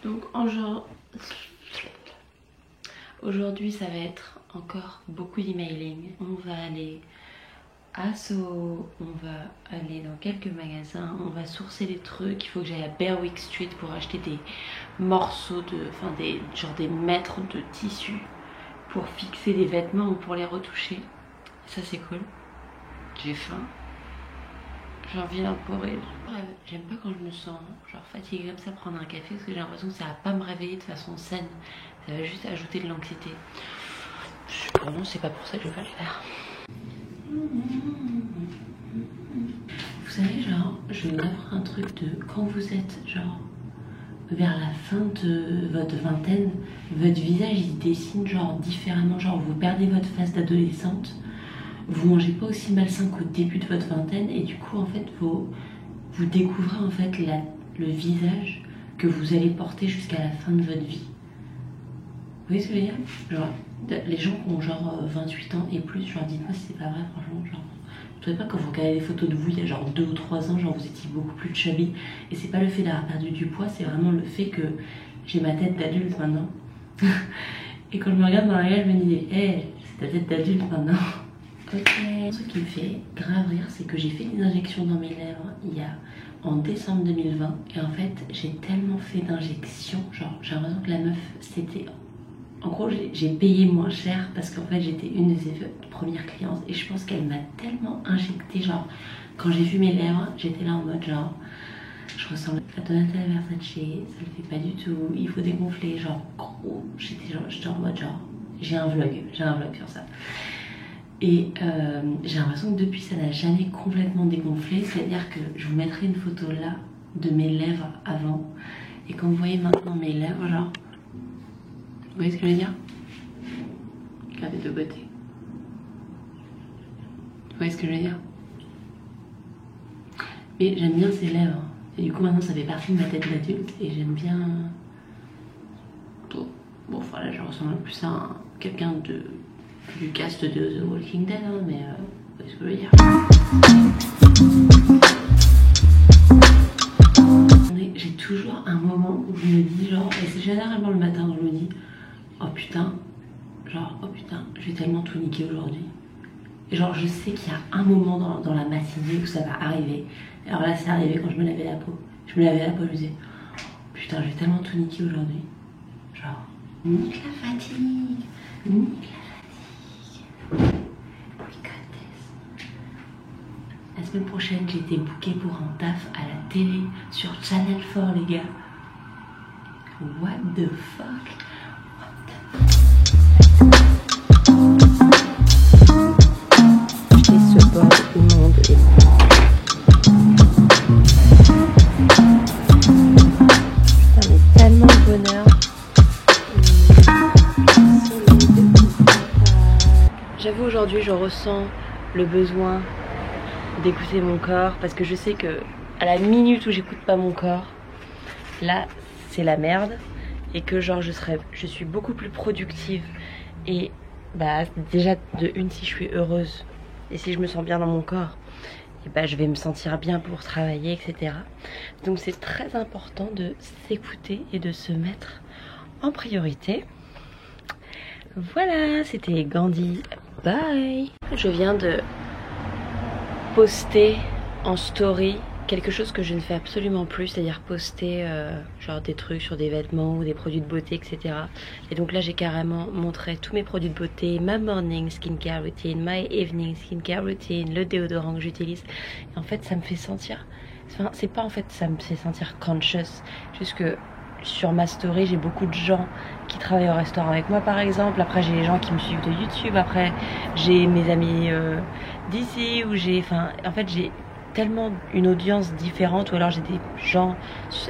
Donc aujourd'hui ça va être encore beaucoup d'emailing. On va aller à Soho, on va aller dans quelques magasins, on va sourcer des trucs. Il faut que j'aille à Berwick Street pour acheter des morceaux de, enfin des mètres de tissu pour fixer des vêtements ou pour les retoucher. Ça c'est cool. J'ai faim. J'ai envie d'un porridge. J'aime pas quand je me sens genre fatiguée comme ça prendre un café parce que j'ai l'impression que ça va pas me réveiller de façon saine. Ça va juste ajouter de l'anxiété. Vraiment c'est pas pour ça que je vais pas le faire. Vous savez genre je vais avoir un truc de quand vous êtes genre vers la fin de votre vingtaine, votre visage il dessine genre différemment, genre vous perdez votre face d'adolescente. Vous mangez pas aussi malsain qu'au début de votre vingtaine et du coup en fait vous découvrez en fait le visage que vous allez porter jusqu'à la fin de votre vie. Vous voyez ce que je veux dire? Genre les gens qui ont genre 28 ans et plus, genre dites-moi si c'est pas vrai franchement, genre vous trouvez pas quand vous regardez des photos de vous il y a genre 2 ou 3 ans, genre vous étiez beaucoup plus chubby et c'est pas le fait d'avoir perdu du poids, c'est vraiment le fait que j'ai ma tête d'adulte maintenant. Et quand je me regarde dans la glace je me dis hey, c'est ta tête d'adulte maintenant. Ok. Ce qui me fait grave rire, c'est que j'ai fait des injections dans mes lèvres en décembre 2020 et en fait j'ai tellement fait d'injections, genre j'ai l'impression que la meuf c'était... En gros j'ai payé moins cher parce qu'en fait j'étais une de ses premières clientes et je pense qu'elle m'a tellement injecté, genre quand j'ai vu mes lèvres j'étais là en mode genre je ressemble à Donatella Versace, ça le fait pas du tout, il faut dégonfler, genre gros, j'étais en mode genre j'ai un vlog sur ça. Et j'ai l'impression que depuis ça n'a jamais complètement dégonflé, c'est-à-dire que je vous mettrai une photo là de mes lèvres avant et quand vous voyez maintenant mes lèvres genre, vous voyez ce que je veux dire? Regardez de beauté. Vous voyez ce que je veux dire? Mais j'aime bien ces lèvres et du coup maintenant ça fait partie de ma tête d'adulte et j'aime bien... Bon voilà, je ressemble plus à quelqu'un du cast de The Walking Dead, hein, mais vous voyez ce que je veux dire. J'ai toujours un moment où je me dis genre, et c'est généralement le matin où je me dis oh putain, je vais tellement tout niquer aujourd'hui. Et genre je sais qu'il y a un moment dans la matinée où ça va arriver. Alors là c'est arrivé quand je me lavais la peau. Je me lavais la peau, je me disais oh, putain je vais tellement tout niquer aujourd'hui. Genre nique la fatigue, nique la... La semaine prochaine, j'ai été bookée pour un taf à la télé sur Channel 4, les gars. What the fuck? Et ce bord immonde et... Putain, mais tellement de bonheur. J'avoue, aujourd'hui, je ressens le besoin d'écouter mon corps parce que je sais que à la minute où j'écoute pas mon corps, là c'est la merde et que genre je suis beaucoup plus productive et bah déjà de une si je suis heureuse et si je me sens bien dans mon corps et bah je vais me sentir bien pour travailler, etc. Donc c'est très important de s'écouter et de se mettre en priorité. Voilà, c'était Gandhi, bye. Je viens de poster en story quelque chose que je ne fais absolument plus, c'est-à-dire poster genre des trucs sur des vêtements ou des produits de beauté, etc. Et donc là j'ai carrément montré tous mes produits de beauté, ma morning skincare routine, my evening skincare routine, le déodorant que j'utilise. Et en fait ça me fait sentir, enfin c'est pas en fait ça me fait sentir conscious, juste que sur ma story j'ai beaucoup de gens qui travaillent au restaurant avec moi par exemple, après j'ai les gens qui me suivent de YouTube, après j'ai mes amis d'ici où j'ai, enfin en fait j'ai tellement une audience différente, ou alors j'ai des gens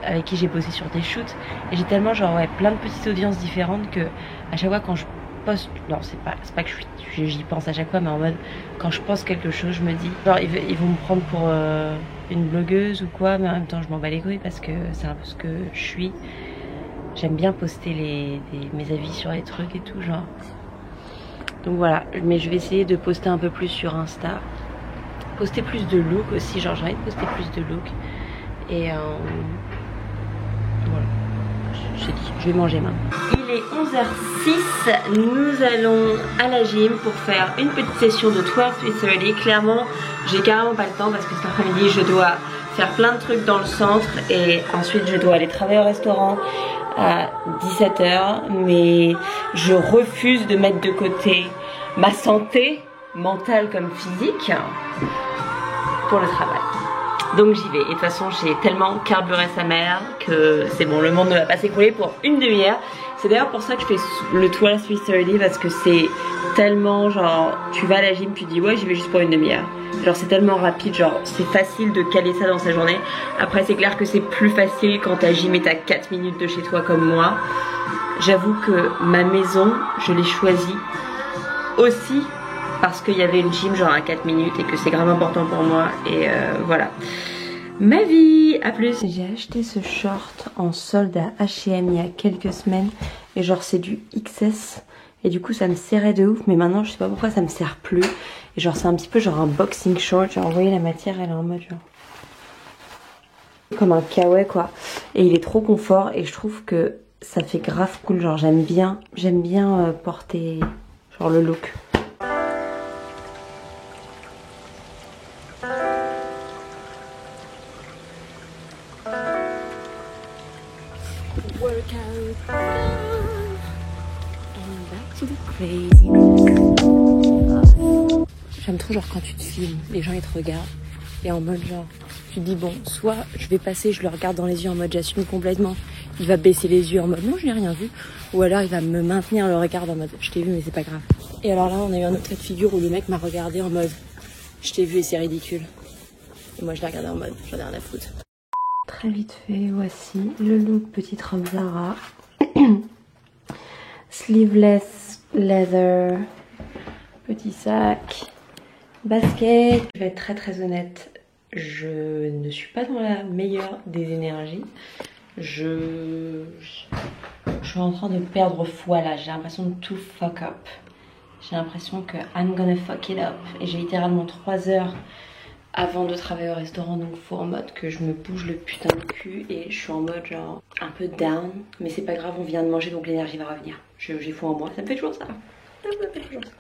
avec qui j'ai bossé sur des shoots et j'ai tellement genre ouais plein de petites audiences différentes que à chaque fois quand je poste, non c'est pas que j'y pense à chaque fois, mais en mode quand je poste quelque chose je me dis genre ils vont me prendre pour une blogueuse ou quoi, mais en même temps je m'en bats les couilles parce que c'est un peu ce que je suis. J'aime bien poster mes avis sur les trucs et tout genre. Donc voilà, mais je vais essayer de poster un peu plus sur Insta, poster plus de look aussi, genre j'ai envie de poster plus de look et voilà. je te dis, je vais manger maintenant. Il est 11h06, nous allons à la gym pour faire une petite session de 12-3:30. Clairement, j'ai carrément pas le temps parce que cet après-midi, je dois faire plein de trucs dans le centre et ensuite je dois aller travailler au restaurant à 17h. Mais je refuse de mettre de côté ma santé mentale comme physique pour le travail. Donc j'y vais. Et de toute façon, j'ai tellement carburé sa mère que c'est bon, le monde ne va pas s'écrouler pour une demi-heure. C'est d'ailleurs pour ça que je fais le 12-3:30 parce que c'est tellement genre, tu vas à la gym, tu dis ouais, j'y vais juste pour une demi-heure. Genre c'est tellement rapide, genre c'est facile de caler ça dans sa journée. Après c'est clair que c'est plus facile quand ta gym est à 4 minutes de chez toi comme moi. J'avoue que ma maison, je l'ai choisie aussi parce qu'il y avait une gym genre à 4 minutes et que c'est grave important pour moi et voilà. Ma vie, à plus. J'ai acheté ce short en solde à H&M il y a quelques semaines et genre c'est du XS et du coup ça me serrait de ouf mais maintenant je sais pas pourquoi ça me serre plus et genre c'est un petit peu genre un boxing short, genre vous voyez la matière elle est en mode genre comme un kawaii quoi et il est trop confort et je trouve que ça fait grave cool, genre j'aime bien porter genre le look. J'aime trop genre quand tu te filmes, les gens ils te regardent et en mode genre tu te dis bon soit je vais passer, je le regarde dans les yeux en mode j'assume complètement, il va baisser les yeux en mode non je n'ai rien vu, ou alors il va me maintenir le regard en mode je t'ai vu mais c'est pas grave. Et alors là on a eu un autre cas de figure où le mec m'a regardé en mode je t'ai vu et c'est ridicule et moi je l'ai regardé en mode j'en ai rien à foutre. Très vite fait, voici le look petite robe Zara. Sleeveless leather, petit sac, basket. Je vais être très honnête, je ne suis pas dans la meilleure des énergies. Je suis en train de perdre foi là, j'ai l'impression de tout fuck up. J'ai l'impression que I'm gonna fuck it up. Et j'ai littéralement 3 heures avant de travailler au restaurant, donc faut en mode que je me bouge le putain de cul et je suis en mode genre un peu down, mais c'est pas grave, on vient de manger donc l'énergie va revenir. J'ai foi en moi, ça me fait toujours ça. Ça me fait toujours ça.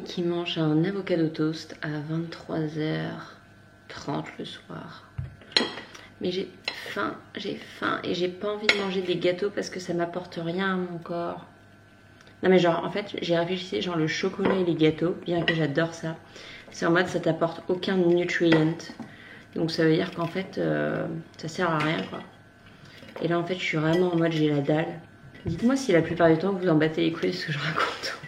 Qui mange un avocado toast à 23h30 le soir. Mais j'ai faim et j'ai pas envie de manger des gâteaux parce que ça m'apporte rien à mon corps. Non mais genre en fait j'ai réfléchi, genre le chocolat et les gâteaux, bien que j'adore ça, c'est en mode ça t'apporte aucun nutrient. Donc ça veut dire qu'en fait ça sert à rien quoi. Et là en fait je suis vraiment en mode j'ai la dalle. Dites-moi si la plupart du temps vous en battez les couilles de ce que je raconte.